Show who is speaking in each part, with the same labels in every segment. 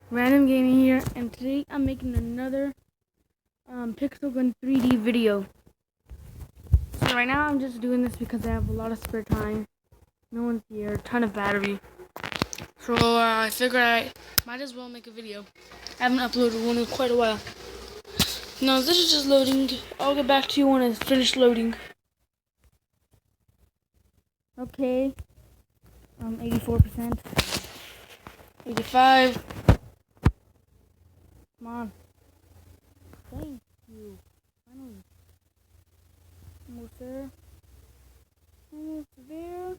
Speaker 1: Random Gaming here, and today I'm making another Pixel Gun 3D video. So right now I'm just doing this because I have a lot of spare time. No one's here, a ton of battery. So I figured I might as well make a video. I haven't uploaded one in quite a while. Now this is just loading. I'll get back to you when it's finished loading. Okay. 84%. 85. Come on. Thank you. Finally. Almost there. Almost there.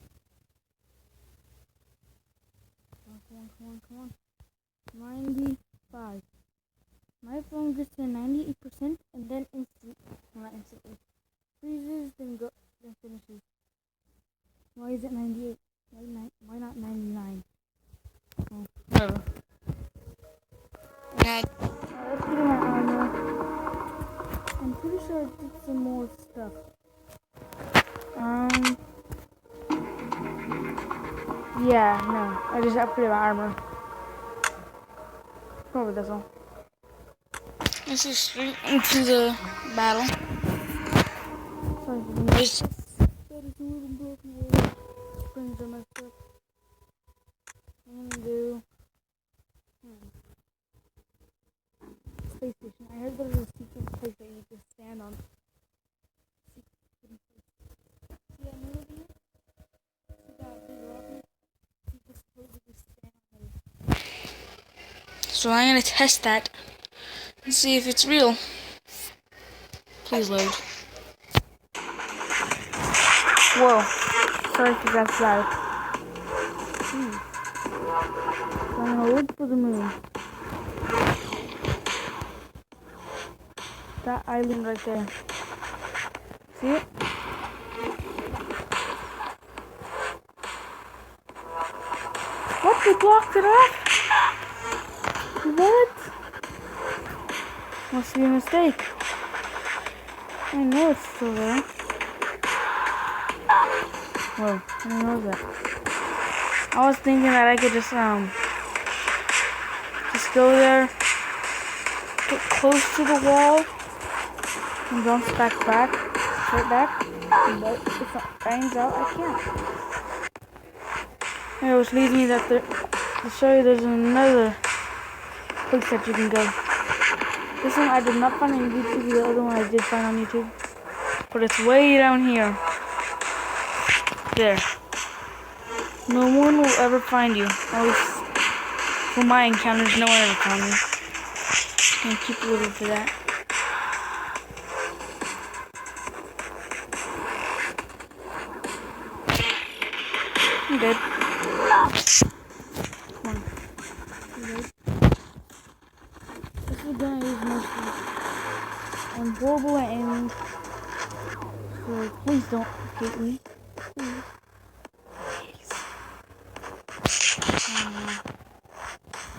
Speaker 1: Come on. 95. My phone gets to 98% and then not instantly. Freezes, then finishes. Why is it 98? Why not 99? Oh, whatever. Let's get my armor. I'm pretty sure I did some more stuff. Yeah, no. I just upgraded my armor. Probably that's all. Let's just straight into the battle. Sorry for the noise. That is a little broken wood. Springs are messed up. I'm gonna do space station. I heard there's a secret place that you just stand on. See that middle view? See that big rocket? You just supposedly stand on it. So I'm gonna test that and see if it's real. Please load. Whoa. Sorry if that's loud. So I'm gonna look for the moon. That island right there. See it? What? They blocked it off? What? Must be a mistake. I know it's still there. Whoa, I didn't know that. I was thinking that I could just go there, get close to the wall, and bounce straight back. But if it rains out, I can't. Anyway, which leads me that to show you there's another place that you can go. This one I did not find on YouTube, the other one I did find on YouTube. But it's way down here. There. No one will ever find you. At least for my encounters, no one ever found me. Just gonna keep looking for that. I'm dead. Come on. You dead? This is gonna use mostly. I'm horrible at aiming. So please don't hate me. Please.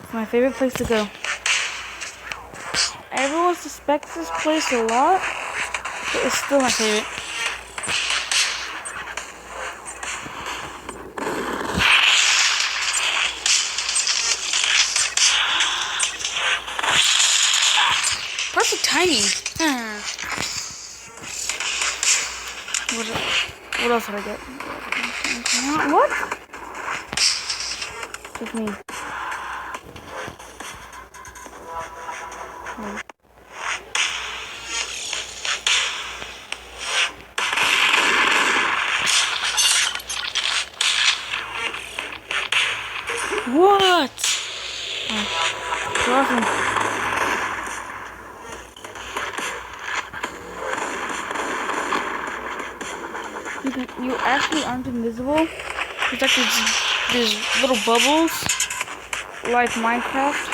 Speaker 1: It's my favorite place to go. Everyone suspects this place a lot, but it's still my favorite. Perfect timing. What else did I get? What? Just me. What? Awesome. You actually aren't invisible. It's like these little bubbles, like Minecraft.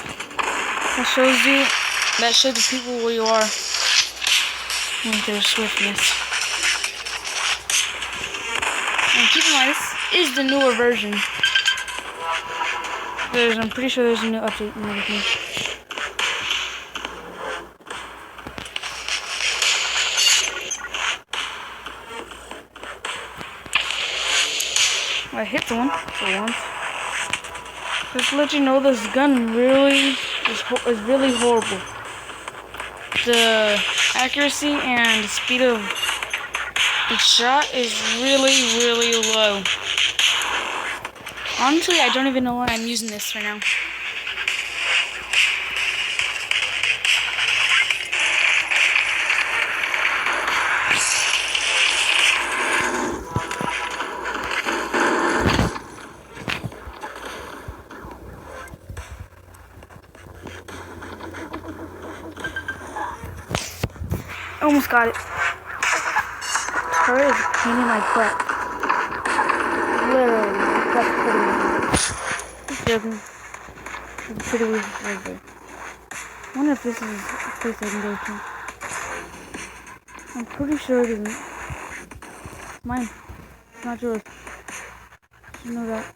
Speaker 1: That shows the people where you are with their swiftness. And keep in mind, this is the newer version. I'm pretty sure there's a new update and everything. I hit someone for once. Just to let you know, this gun is really horrible. The accuracy and the speed of the shot is really low. Honestly, I don't even know why I'm using this right now. Almost got it. Her is a pain in my butt. Literally, that's pretty weird. Just joking. It's pretty weird right there. I wonder if this is a place I can go to. I'm pretty sure it isn't. It's mine. It's not yours. You know that.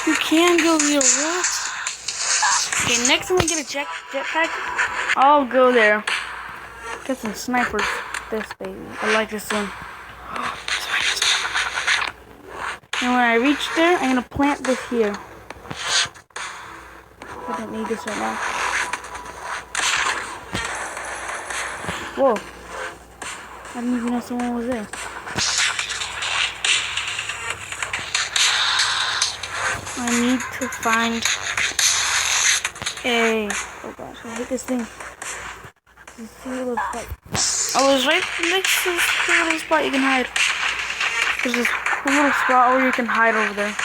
Speaker 1: You can go here, what? Okay, next time I get a jetpack, I'll go there. Get some snipers. This baby. I like this one. And when I reach there, I'm gonna plant this here. I don't need this right now. Whoa. I didn't even know someone was there. I need to find a... Oh gosh, I hate this thing. You see what it looks like. Oh, it's right next to the little spot you can hide. There's this little spot where you can hide over there.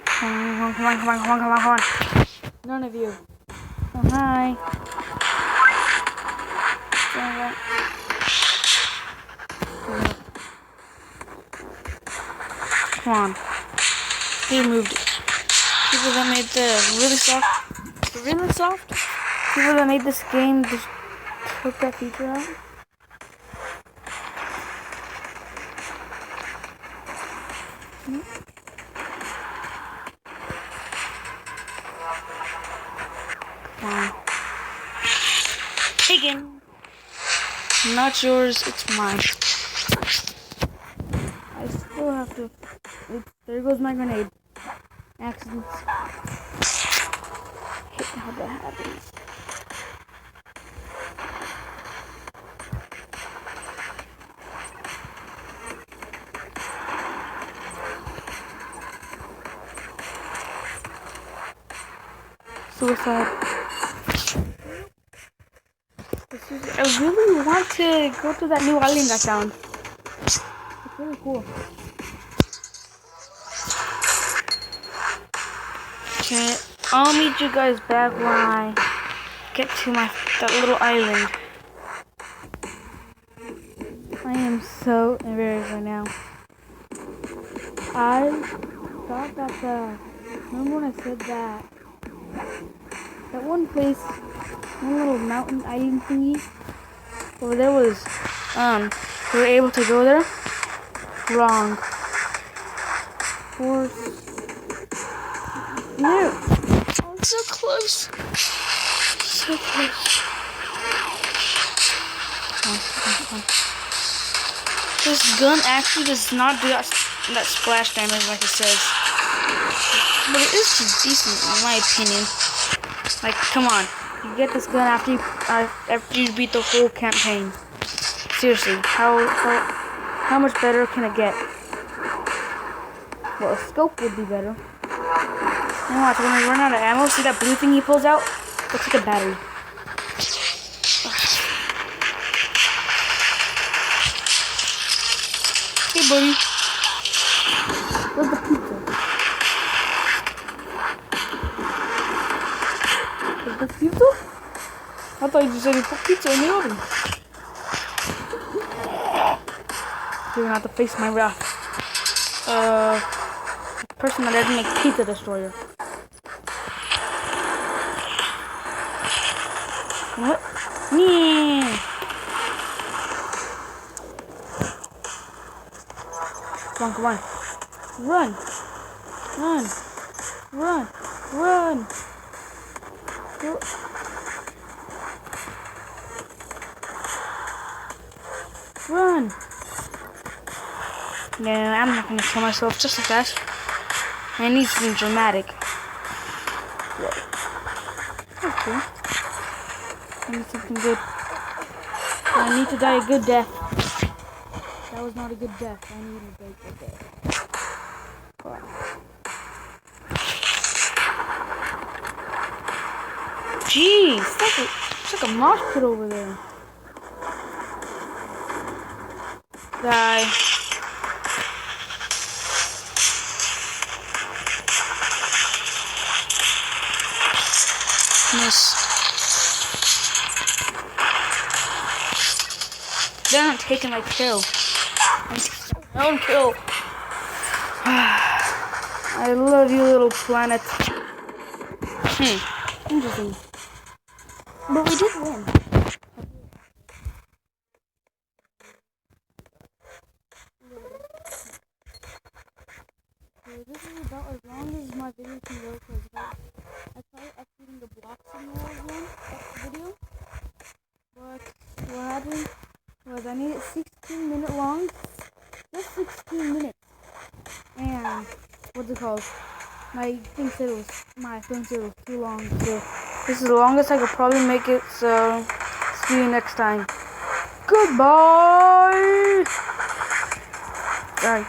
Speaker 1: Come on. None of you. Oh, hi. Come on. He removed it. People that made the really soft, people that made this game just took that feature out. Wow. Taken. Not yours, it's mine. I still have to... Oops, there goes my grenade. Accidents. Hate how that happens. Suicide. I really want to go to that new island I found. It's really cool. Okay, I'll meet you guys back when I get to that little island. I am so embarrassed right now. I thought that remember when I said that one place, one little mountain island thingy, over there was, we were able to go there? Wrong. Of course. No. Oh, so close. So close. Come on. This gun actually does not do that splash damage like it says. But it is just decent in my opinion. Like, come on. You get this gun after you beat the whole campaign. Seriously, how much better can it get? Well, a scope would be better. And watch, when we run out of ammo, see that blue thing he pulls out? Looks like a battery. Hey, buddy. Where's the pizza? Is this pizza? I thought you just said you put pizza in the oven. You're gonna have to face my wrath. The person that doesn't make Pizza Destroyer. What? Yeah. Come on. Run. Run! No, I'm not gonna kill myself just like that. I need something dramatic. Okay. I need something good. I need to die a good death. That was not a good death. I need a good death. Wow. Jeez, it's like a mosh pit over there. Die. Miss. They're not taking my kill. My own kill. I love you, little planet. Interesting. But we did win. So this is about as long as my video can go, because I tried uploading the Block Simulator video, but what happened was I made it 16 minutes long, just 16 minutes, and what's it called? My phone said it was too long, so this is the longest I could probably make it, so see you next time. Goodbye! Bye.